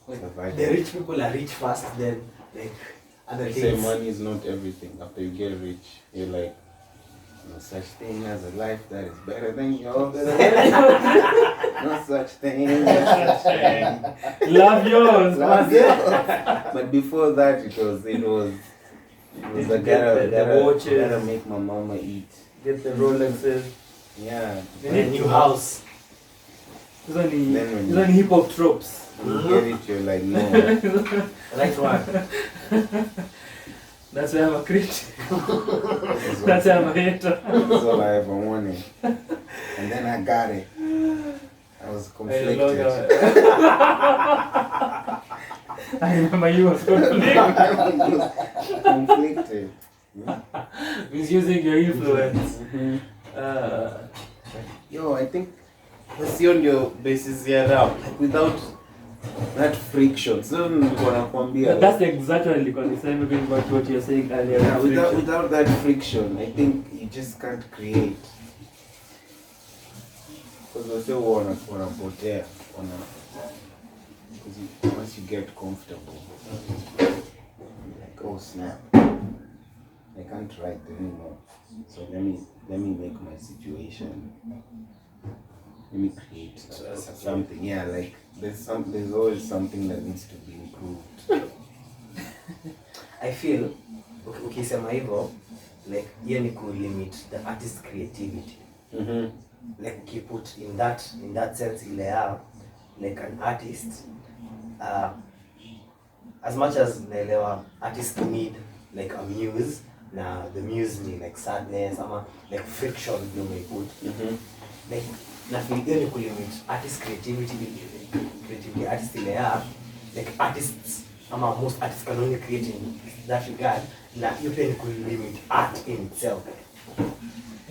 The rich people are rich first, then like other things. Say money is not everything. After you get rich, you're like, no such thing as a life that is better than yours. No such thing. No such thing. Love yours. Love yours. But before that, it was I the watches. gotta make my mama eat. Get the Rolexes. Yeah. You need a new house. These are hip hop tropes. When you get it, you're like, no. Right one. That's why I'm a critic. That's why I'm a hater. That's all I ever wanted. And then I got it. I was conflicted. I remember you was conflicted. Misusing your influence. I think that's the only basis here now. Like without that friction. So that's exactly what nilikuwa nisema about what you're saying earlier. Without that friction, I think you just can't create. Because we still wanapotea. Because once you get comfortable, like, oh snap, I can't write anymore. So let me make my situation. Let me create something. Yeah, like there's always something that needs to be improved. I feel ukisema hivyo like hiyo ni limit the artist's creativity. Like you put in that sense ile ya like an artist as much as naelewa artists need like a muse, na the muse ni like sadness ama like friction you may put. Like na feel hiyo ni limit artist creativity artist ile ya like artists ama most artists can only create in that regard, na you can limit art in itself.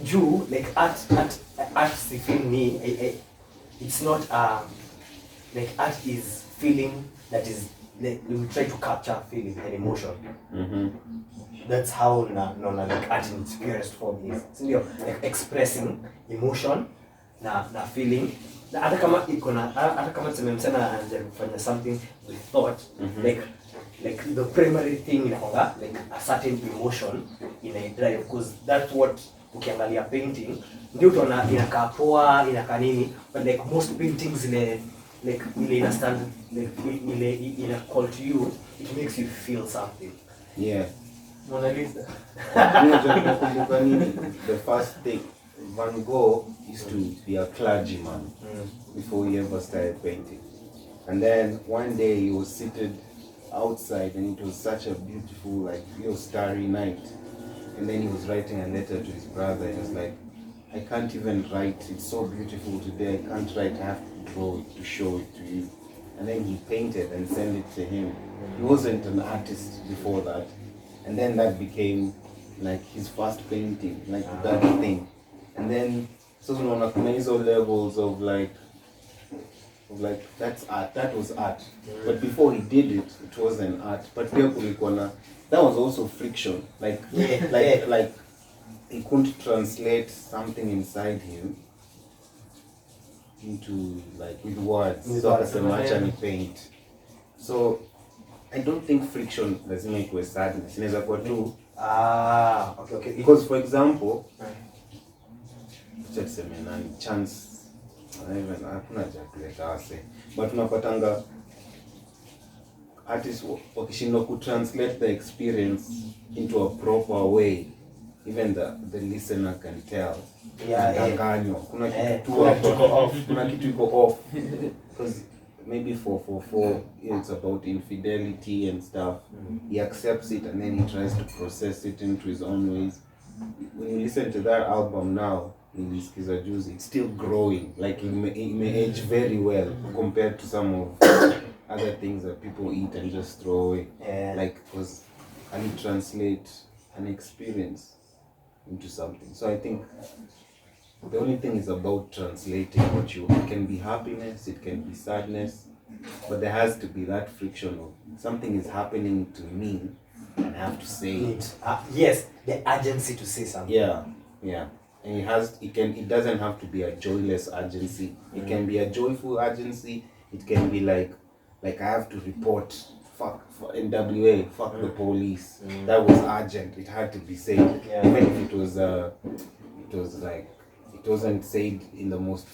Juu like art si feel me it's not like art is feeling that is like we try to capture feeling and emotion. That's how like art in its purest form is. So like expressing emotion na feeling. Hata kama tumemsema anajaribu kufanya something with thought, like the primary thing inakuwa like a certain emotion in a drive, because that's what ukiangalia painting ndio utaona inakaa poa inakaa nini, but like most paintings ile ina stand like ile ina call to you, it makes you feel something. Yeah. Mona Lisa. The first thing, Van Gogh used to be a clergyman before he ever started painting. And then one day he was seated outside and it was such a beautiful, like, starry night. And then he was writing a letter to his brother. He was like, I can't even write. It's so beautiful today. I can't write. I have to draw it to show it to you. And then he painted and sent it to him. He wasn't an artist before that. And then that became like his first painting, like that thing. And then so kuna hizo levels of like that's art. That was art. But before he did it, it wasn't art. But that was also friction. Like he couldn't translate something inside him into like with words. So acha ni paint. So I don't think friction lazima ikuwe sadness. Inaweza kuwa tu Okay. Because for example, just chance even hakuna cha wase, but unapatanga artists wakishindwa kutranslate the experience into a proper way, even the listener can tell. Danganywa kuna kitu iko off because maybe for it's about infidelity and stuff. He accepts it and then he tries to process it into his own ways. When you listen to that album now, nilisikiza juzi, it's still growing. Like it may age very well compared to some of other things that people eat and just throw away. Like because I need to translate an experience into something. So I think the only thing is about translating what you. It can be happiness, it can be sadness, but there has to be that friction of something is happening to me and I have to say it. Yes, the urgency to say something. Yeah. And it doesn't have to be a joyless urgency. It can be a joyful urgency. It can be like like I have to report fuck NWA, fuck the police. That was urgent. It had to be said. Yeah. Even if it was like it wasn't said in the most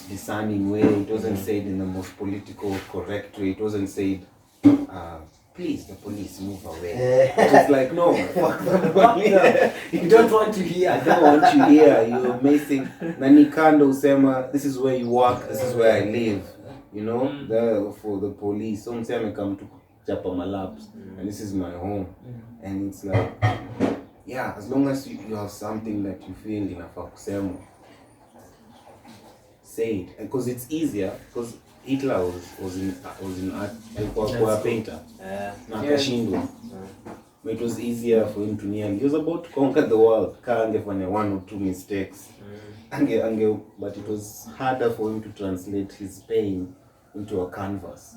discerning way. It wasn't said in the most political correct way. It wasn't said, please, the police, move away. It was like, no, fuck the police. You don't want to hear. I don't want you here. You're amazing. Nani kando usema, this is where you work, this is where I live. You know, for the police. Some say I come to chapa my laps, and this is my home. And it's like, yeah, as long as you have something that you feel inafaa kusema, say it, because it's easier. Because Hitler was in art, alikuwa painter, na akashindwa. It was easier for him to he was about to conquer the world. Angefanya 1 or 2 mistakes, but it was harder for him to translate his pain into a canvas.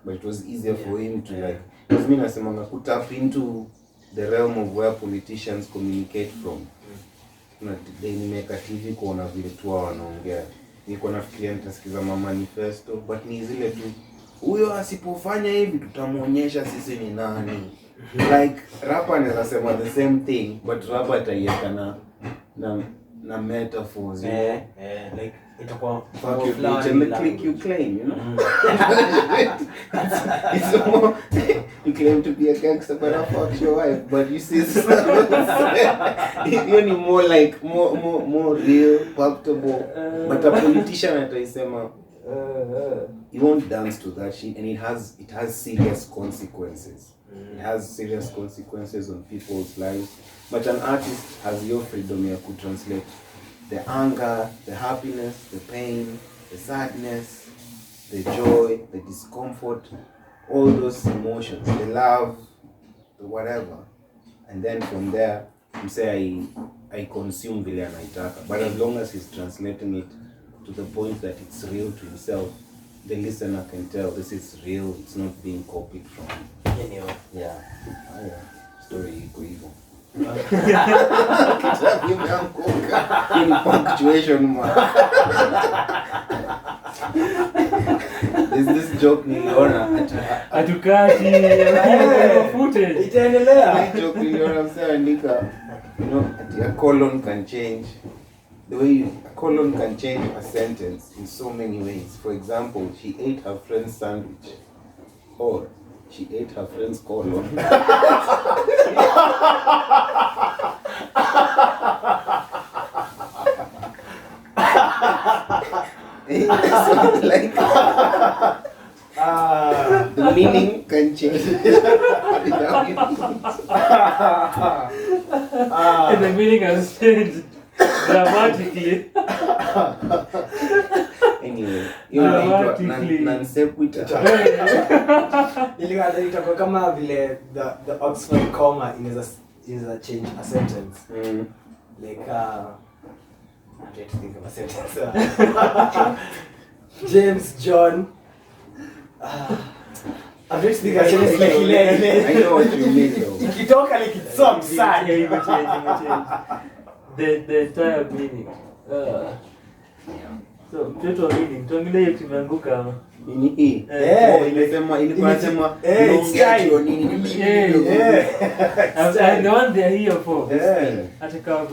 But it was easier for him to like, because mimi nasemanga ku tap into the realm of where politicians communicate from. Na nimeka TV kuona vile tu wanaongea. Niko nafikiria nitasikiza manifesto, but ni zile tu, huyo asipofanya hivi tutamuonyesha sisi ni nani. Like rapper anaweza sema the same thing, but rapper ataiweka na metaphors. Like itakuwa fuck you bitch and the click you claim, you know. It's more, you claim to be a gangster, but I fuck your wife. But you see, you need more like more real, palpable. But a politician ataisema, you won't dance to that shit, and it has serious consequences. It has serious consequences on people's lives. But an artist has your freedom here to translate the anger, the happiness, the pain, the sadness, the joy, the discomfort, all those emotions, the love, the whatever. And then from there, you say I consume vile anaitaka. But as long as he's translating it to the point that it's real to himself, the listener can tell this is real, it's not being copied from anyway. Yeah. Story iko hivyo. In punctuation mark. There's this joke niliona atukati footage itaendelea. This joke niliona msema andika, you know, a colon can change the way a colon can change a sentence in so many ways. For example, she ate her friend's sandwich, or she ate her friend's colon. So like the meaning can change. And the meaning has changed dramatically. Anyway, non-sequitur. Itakuwa kama vile the Oxford comma inaweza change a sentence. Like I'm trying to think of a sentence. James John. I'm trying to think of a sentence like Ile. I know what you mean though. Ikitoka like it's so absurd. The entire meaning. So mtoto wa meaning, tuangalie hiyo kimeanguka ama. Nini? Ilikuwa nasema and the one they are here for. Hata kama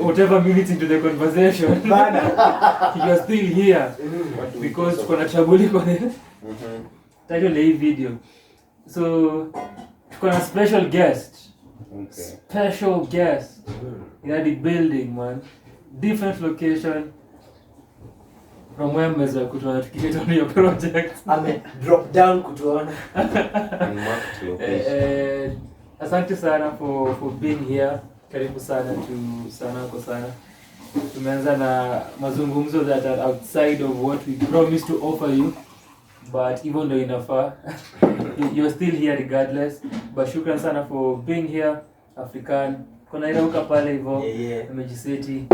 whatever minutes into the conversation, you are still here because kuna Trabolee kwa title ya hii video. So tuko na special guest. Okay. Special guest in the building, man. Different location from where mmeweza kutuona tukileta on your project. Drop down kutuona. Unmarked location. Asante sana for being here. Karibu sana to Sanaa kwa sana. Tumeanza na mazungumzo that are outside of what we promised to offer you, but even though inafaa you're still here regardless. But shukran sana for being here. African kuna Irauka pale hivyo amejiseti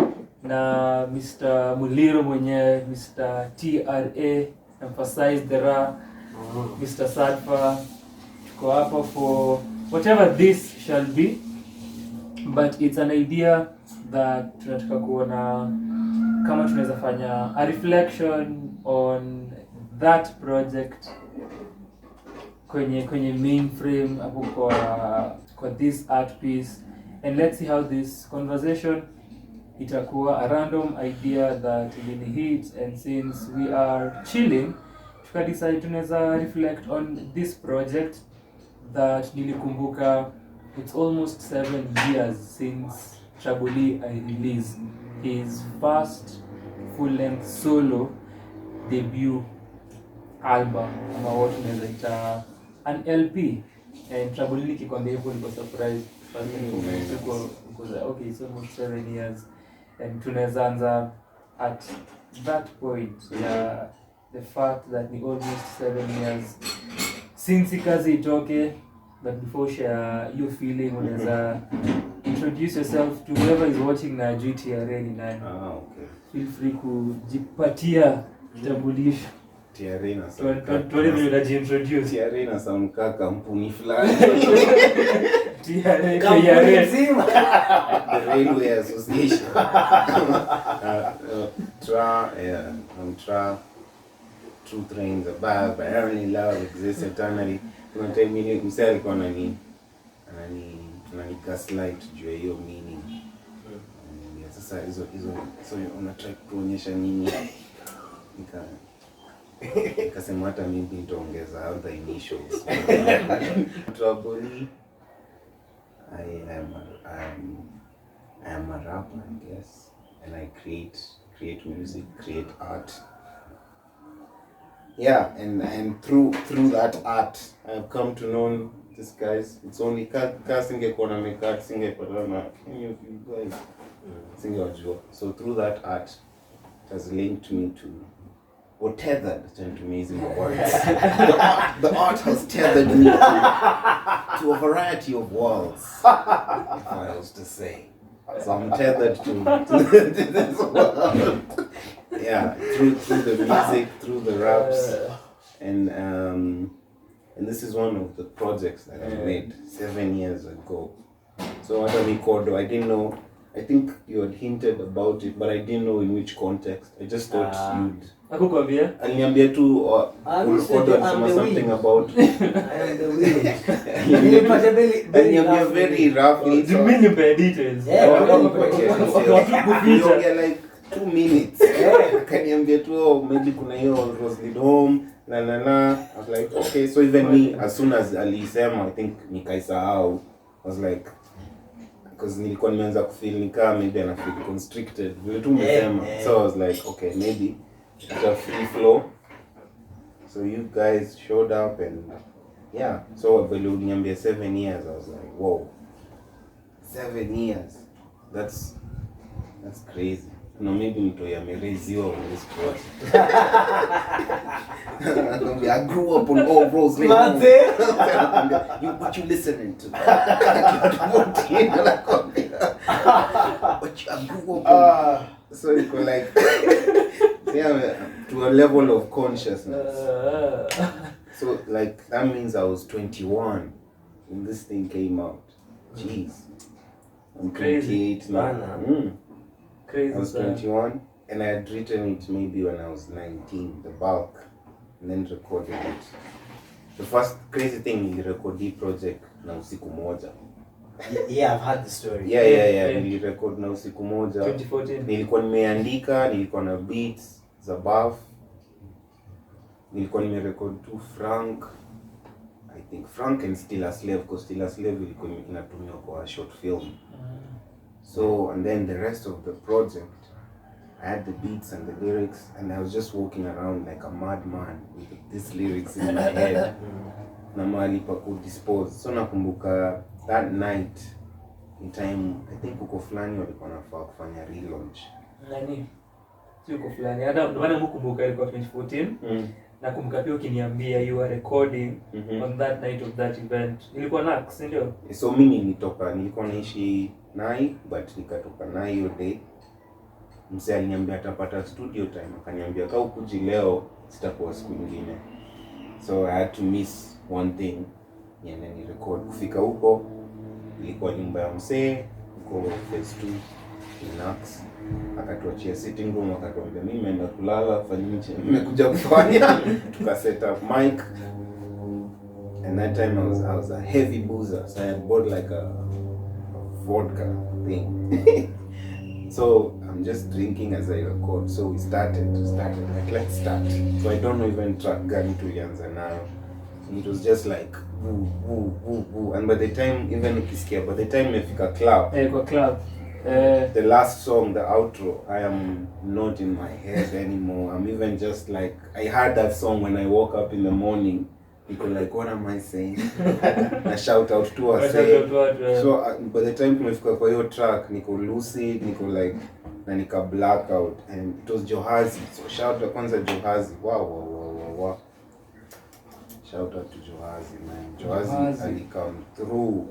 na Mr. Muliro mwenyewe, Mr. TRA, emphasise the ra, Mr. Sadfa. Tuko hapa for whatever this shall be, but it's an idea that tunataka kuona kama tunaweza fanya a reflection on that project kwenye mainframe hapo kwa this art piece, and let's see how this conversation itakuwa a random idea that really hit, and since we are chilling tukadecide tunaweza reflect on this project that nilikumbuka. It's almost 7 years since Trabolee released his first full-length solo debut album, ama what tunaweza ita an LP. And Trabolee nikikwambia hivyo niko surprised because okay, it's almost 7 years, and tunaweza anza at that point, yeah, the fact that ni almost 7 years since kazi itoke. But before share your feeling, unaweza introduce yourself to whoever is watching na ajui TRA ni nani. Okay. Feel free kujipatia kitambulisho. TRA na tuone vile unajiintroduce. TRA na sound kama kampuni fulani. TRA kampuni nzima. The Railway Association. True trains above, but only love exists eternally. Kuna time ile msee alikuwa anani gaslight juu ya hiyo meaning. Sasa hizo so una try kuonyesha nini? Nikasema hata mimi nitaongeza other initials. Trabolee. I am a rapper, I guess, and I create music, create art. Yeah, and through that art, I've come to know these guys. It's only singekuwa na make art, singepatana na any of you guys. Singewajua. So through that art, it has linked me to, or tethered, it's an amazing words. The art has tethered me to a variety of worlds, if I was to say. So I'm tethered to this world. Yeah, through the music, through the raps, and this is one of the projects that I made 7 years ago. So I didn't know. I think you had hinted about it, but I didn't know in which context. I just thought you'd. Akukwambia? Aliniambia tu something about. I am the wind. Aliniambia very roughly. You mean you pay details? Yeah, like 2 minutes. Akaniambia tu maybe kuna hiyo Roslyn home na. I was like, okay, so even me, as soon as alisema, I think nikaisahau. I was like, because nilikuwa nimeanza kufeel nikaa maybe ana feel constricted vile tu umesema. So I was like, okay, maybe it's a free flow. So you guys showed up, and yeah, so vile uliniambia 7 years, I was like, whoa, 7 years, that's crazy. No, maybe mtu yamereziwa on this project. I grew up on all roads. What you listening to? But I grew up on. So you go like, yeah, to a level of consciousness. So like that means I was 21 when this thing came out. Jeez, I'm 28 now. Crazy. I was 21, and I had written it maybe when I was 19, the bulk, and then recorded it. The first crazy thing is record project na usiku moja. Yeah, I've heard the story. Yeah. Nilirecord na usiku moja. 2014. Nilikuwa nimeandika, nilikuwa na beats za buff. Nilikuwa nimerecord tu Frank. I think Frank and Still a Slave, because Still a Slave ilikuwa inatumiwa kwa short film. So, and then the rest of the project, I had the beats and the lyrics, and I was just walking around like a madman with these lyrics in my head. Na mahali pa kudispose. So nakumbuka that night, in time, I think uko fulani walikuwa nafaa kufanya relaunch. Nani? Uko fulani. Hata maana mkumbuka ilikuwa 2014. Nakumbuka pia ukiniambia you were recording on that night of that event. Ilikuwa Nax, ndio? So mimi nilikuwa naishi Nai, but nikatoka Nai hiyo day. Mzee aliniambia atapata studio time, akaniambia kama ukuji leo sitakuwa siku nyingine. So I had to miss one thing, niende ni record. Kufika huko ilikuwa nyumba ya mzee, huko phase 2. relax. Akatuachia sitting room, akatuambia mimi naenda kulala, fanyeni nimekuja kufanya. Tuka set up mic. And that time I was a heavy boozer, so I had bought like a vodka thing. So I'm just drinking as I record. So we started like let's start. So I don't know even track gani tulianza nayo. It was just like woo woo woo woo. And by the time even ukisikia, by the time nimefika club. Kwa club. The last song, the outro, I am not in my head anymore. I'm even just like, I heard that song when I woke up in the morning. Because like, what am I saying? I shout out to her saying. So by the time tumefika kwa hiyo track, niko lucid, niko like, na nika blackout, and it was Johazi. So shout out kwanza Johazi. Wow. Shout out to Johazi, man. Johazi ali come through.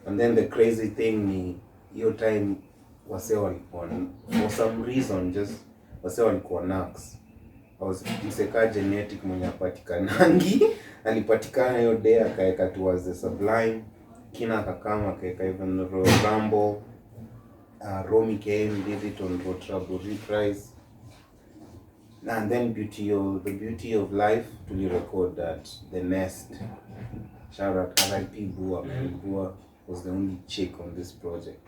And then the crazy thing ni hiyo time wase walikuwa for some reason just wase walikuwa nax. I was mseka genetic mwenye apatikanangi. Alipatikana hiyo day akaeka towards the sublime. Kina akakama akaeka even Rambo. Romy came, did it on Trabolee prize. And then the beauty of life, to record that the nest. Shout out RIP Bua. Bua was the only chick on this project.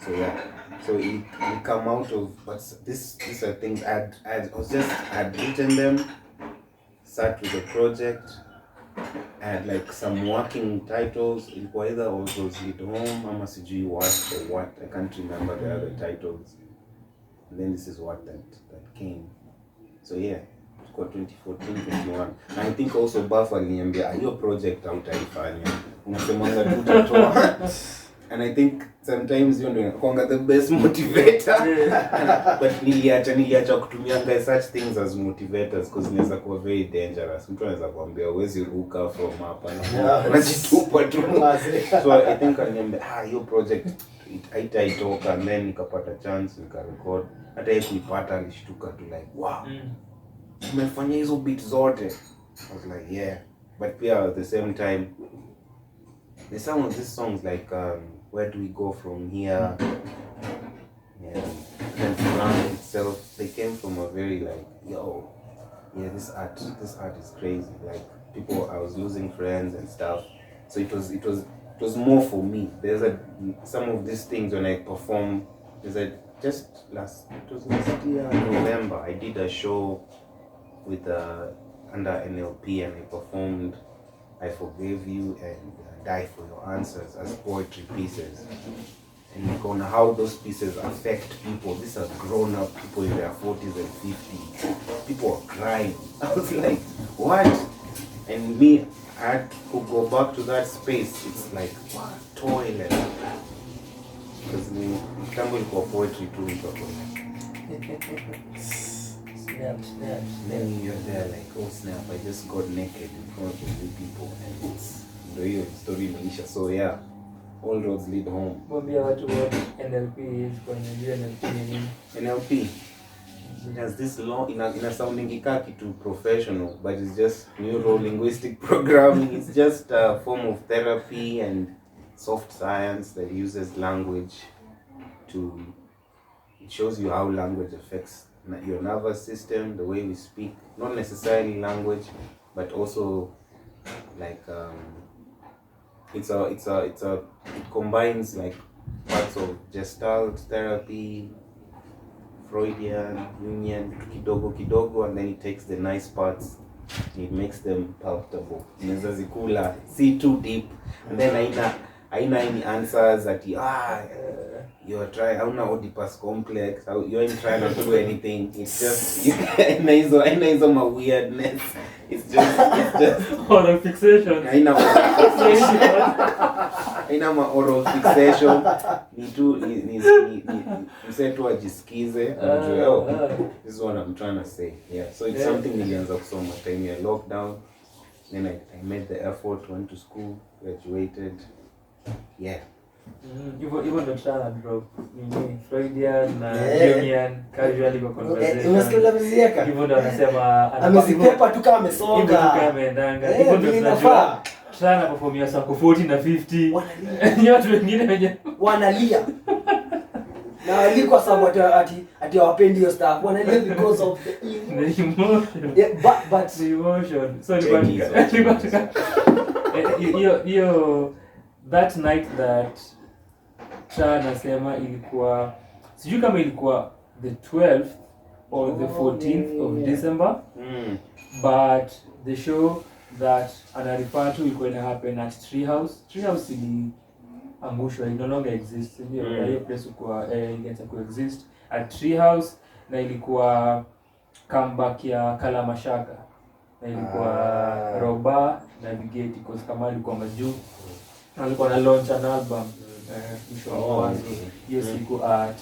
So yeah, so it come out of, but these are things I had written them, sat with the project. I had like some working titles. Ilikuwa either was Lead Home, ama sijui what or what. I can't remember the other titles. And then this is what that came. So yeah, it got 2014-21. And I think also Buff aliniambia hiyo project hautaifanya. Unasemanga tu utatoa. And I think sometimes you know kwanga the best motivator. But niliacha kutumianga such things as motivators because inaweza kuwa very dangerous. Mtu anaweza kuambia huwezi ruka from hapa na unajitupa tu. So I think aliniambia hiyo project haitaitoka, and then nikapata chance nikarecord. Hata yeye kuipata alishtuka tu like wow. Umefanya hizo beat zote. I was like yeah. But pia at the same time there's some of these songs like where do we go from here? Yeah, and Tuonane itself, they came from a very like, yo, yeah, this art is crazy. Like people, I was losing friends and stuff. So it was more for me. There's some of these things when I perform. Just last year November, I did a show with under NLP, and I performed I Forgave You and Die for Your Answers as poetry pieces. And on how those pieces affect people. These are grown up people in their 40s and 50s. People are crying. I was like, what? And me, I had to go back to that space. It's like, what? Toilet. Because me, Campbell for poetry too. Snap. Then you're there like, oh snap, I just got naked in front of you people. And it's the real story imeisha. So yeah, all roads lead home. Mwambia watu what NLP is, kwa njia NLP ni nini? NLP, it has this long, ina sounding kitu professional, but it's just neuro-linguistic programming. It's just a form of therapy and soft science that uses language it shows you how language affects your nervous system, the way we speak, not necessarily language, but also like it combines like parts of Gestalt therapy, Freudian, Jungian, kidogo, and then it takes the nice parts, it makes them palatable. Unaweza zikula, see too deep, and then haina any answers that you're trying, hauna Oedipus complex, you ain't trying to do anything. It's just haina hizo ma weirdness. It's just Oral fixation. Haina ma oral fixation. Ni tu msetu ajisikize unajua this is what I'm trying to say. Yeah, so it's something nilianza kusoma time ya lockdown. Then I made the effort, went to school, graduated. Yeah. Hivyo ndo drop nini Freudian na Jungian casually kwa conversation. Unasikia mzieka? Hivyo ndo anasema amezipepa tu kama amesonga. Hivyo tu kama ameendanga. Hivyo ndo tunajua. Sana performia sako 40 na 50. Wanalia. Watu wengine wenye wanalia. na walikuwa sababu ati hawapendi hiyo stuff, wanalia because of the emotion. Yeah, but The emotion. So hiyo that night that Cha nasema ilikuwa sijui kama ilikuwa the 12th or the 14th of December. But the show that anarifer to ilikuwa ina happen at Treehouse. Treehouse iliangushwa, it no longer exists. Ndio hiyo place kwa ilianza kuexist at Treehouse, na ilikuwa comeback ya Kalamashaka. Na ilikuwa Roba na Nili-get because kama alikuwa majuu. Alikuwa na launch an album mwisho wa mwanzo. Hiyo siku at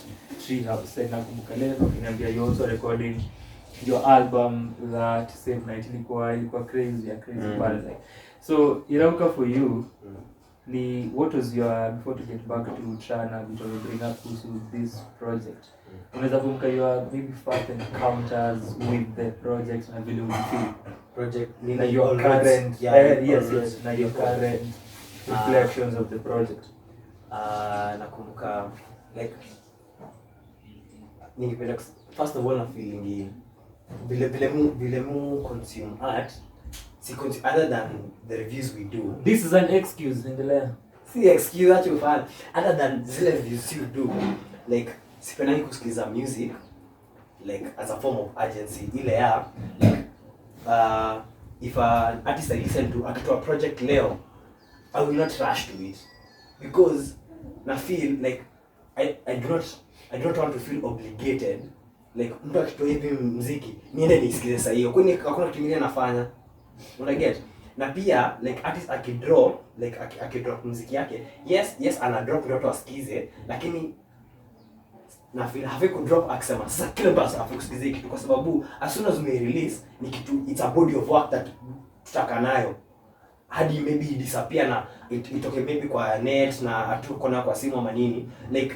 Treehouse. Na nakumbuka leo kiniambia you also recording your album that same night. Ilikuwa crazy bad. So Irauka, for you, what was your, before to get back to Trana, before we bring up this project, unaweza kumbuka your maybe first encounters with the project na vile ulifeel project na your current yes na your current reflections of the project? Nakumbuka like ningependa first of all na feeling vile mu consume art, other than the reviews we do. This is an excuse endelea. See excuse actually fun. Other than zile reviews you do, like sipenani kusikiliza music like as a form of agency ile ya like if an artist I listen to akitoa project leo, I will not rush to it because na feel like I do not want to feel obligated like mtu akitoa hivi muziki niende nisikize sasa hiyo, kwani hakuna kitu kingine nafanya, una get. Na pia like artist akidrop like akidrop muziki yake, yes ana drop ndio watu wasikize, lakini na feel have ku drop akisema sasa kila basi afukusikize kitu, kwa sababu as soon as we release ni kitu, it's a body of work that tutaka nayo hadi maybe disappear na itoke maybe kwa net na atuko na kwa simu ama nini, like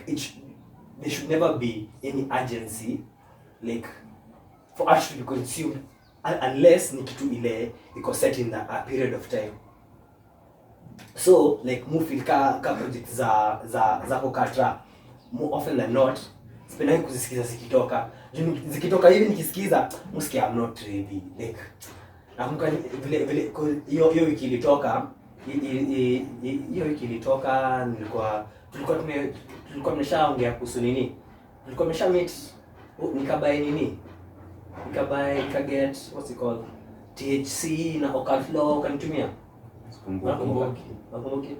there should never be any urgency like for us to be consumed unless ni kitu ile iko set in a period of time. So like feel ka project za kokatra more often than not sipendi kuzisikiza zikitoka hivi, nikisikiza msikia I'm not ready like nakumbuka vile hiyo wiki ilitoka tulikuwa tumeshaongea kuhusu nini, tulikuwa tumesha meet nikaget what's it called THC na Okaflow kanitumia nakumbuki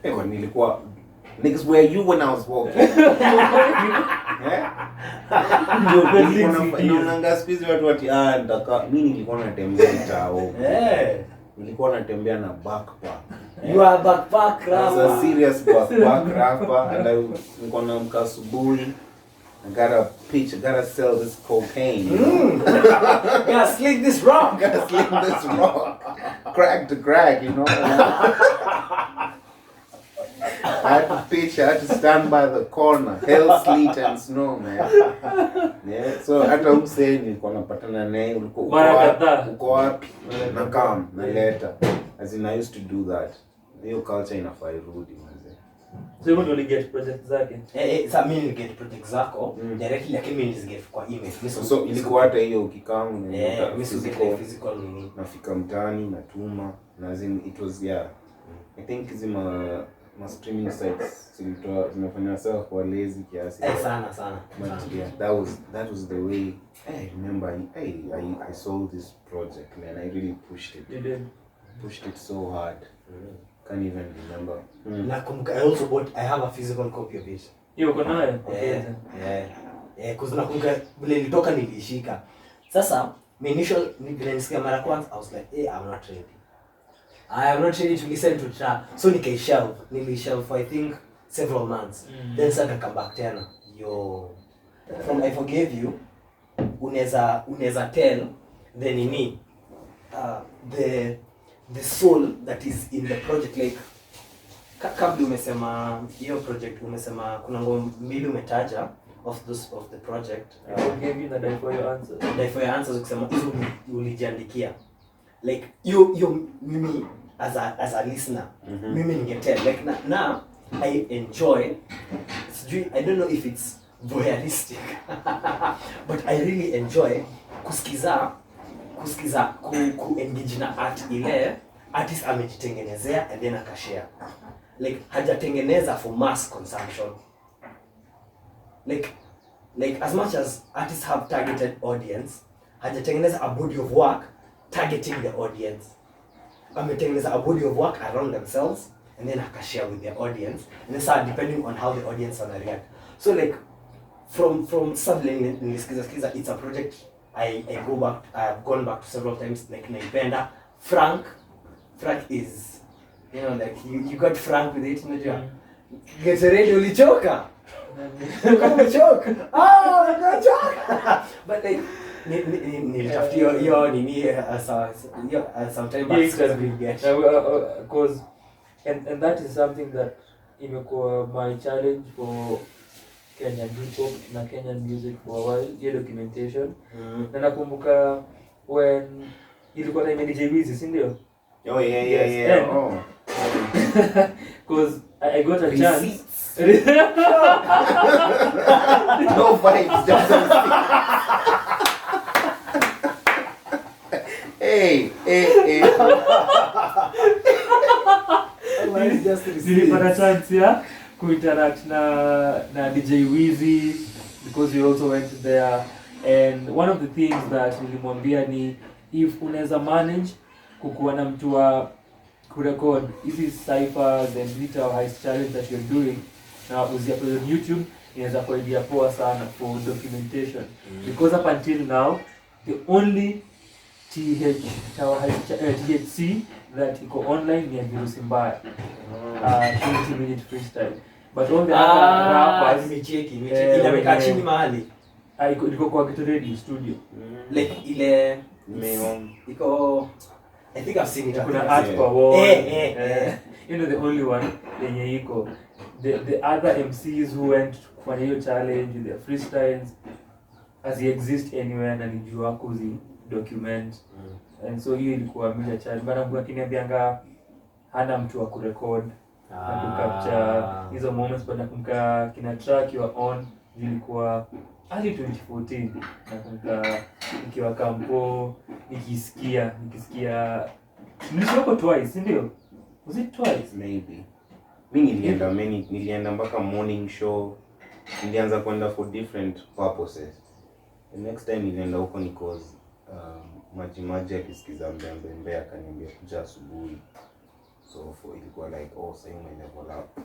eko nilikuwa niggas where you when I was walking nanga squeeze watu ndaka mimi nilikuwa natembea tao nilikuwa natembea na backpack. You are backpack rapper. I was a serious backpack rapper, and nilikuwa naamka asubuhi. I gotta sell this cocaine. Gotta sling this rock. Crack to crack, you know. I had to pitch, I had to stand by the corner. Hell, sleet and snow, man. Yeah, so hata umse nilikuwa napatana naye uko wapi na kam na letter. As in I used to do that. Hiyo culture inafaa irudi manze. So you only get projects zake? Sasa mimi niliget projects zako directly, lakini mimi niliget kwa email. So ilikuwa hata hiyo ukikamu na mimi physical nini. Nafika mtaani natuma na zin it was I think zima streaming sites zimefanya sawa kwa lazy kiasi. Sana. But yeah, that was the way I remember I sold this project, man. I really pushed it. You did? Pushed it so hard. Can't even remember. Nakumbuka I have a physical copy of it. Hiyo uko nayo? Yeah, cuz nakumbuka vile ilitoka nilishika. Sasa initial nilisikia mara kwanza I was like, I'm not ready. I am not ready to listen to trap. So nilishelf for I think several months. Then sasa come back tena. From I Forgave You, unaweza tell the nini the soul that is in the project, like kabla umesema hiyo project, umesema kuna ngoma mbili umetaja of the project. I Forgave You na Die For Your Answers. Die For Your Answers ukisema hizo ulijiandikia. Like you mimi as a listener, mimi ningetel like na I enjoy, I don't know if it's voyeuristic but I really enjoy kusikiza engage na art ile artist amejitengenezea and then akashare. Like hajatengeneza for mass consumption. Like as much as artists have targeted audience, hajatengeneza a body of work targeting the audience. Ametengeneza a body of work around themselves and then akashare with their audience, and then start depending on how the audience wanna react. So like from suddenly nilisikiza it's a project I have gone back to several times, like naipenda. Frank is, you know, like you got Frank with it, Najua. Get ready, ulichoka. Umechoka. Umechoka. But like nilitafutia hiyo nini sometime back because and that is something that imekuwa my challenge for Kenyan hip hop na Kenyan music for a while, hiyo documentation. Na nakumbuka when ilikuwa time DJ Wizi, si ndio? Oh yeah. Oh. Because I got a chance. No vibes, just hey. Nilipata chance ya kuinteract na DJ Wizi because we also went there, and one of the things that nilimwambia ni if unaweza manage kukuwa na mtu wa kurecord hizi cyphers and little heist challenge that you're doing na uziupload on YouTube, inaweza kuwa idea poa sana for documentation. Because up until now the only THC that iko online ni Virusi Mbaya, 20-minute freestyle, but all the other rappers nimecheki inamekaa chini mahali iko kwa Get Ready studio, like ile iko, I think I've seen it. Kuna art per wall. You know, the only one yenye iko. The other MCs who went kufanya hiyo challenge with their freestyles as they exist anywhere na Najua kuzi document. And so hiyo ilikuwa major challenge. Bana mtu akiniambianga hana mtu wa kurecord na kucapture hizo moments, but nakumbuka kina track you are on ilikuwa early 2014, nakumbuka nikiwa kampo nikisikia nilishoko twice, ndio? Was it twice? Maybe. Mimi nilienda mpaka morning show. Nilianza kwenda for different purposes. The next time nilienda huko because maji akisikiza Tembea akaniambia kuja asubuhi. So ilikuwa like sasa hiyo level up.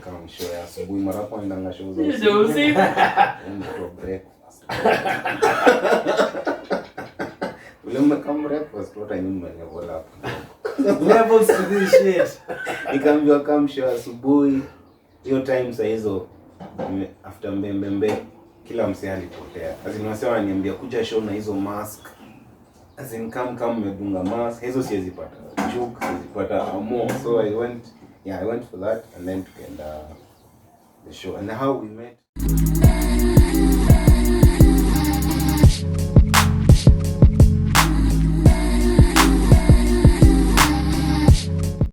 Kama show ya asubuhi mara kwa ndanga show za usiku. Ndio breakfast. Ule kama breakfast what I mean by level up. Levels to this shit. Nikaambiwa kama show asubuhi. Hiyo time saa hizo after mbembe kila msee alipotea. Azinasema ananiambia kuja show na hizo mask. Kama mmedunga mask, hizo siwezi pata. Joke siwezi pata more. So I went for that and then to end the show. And how we met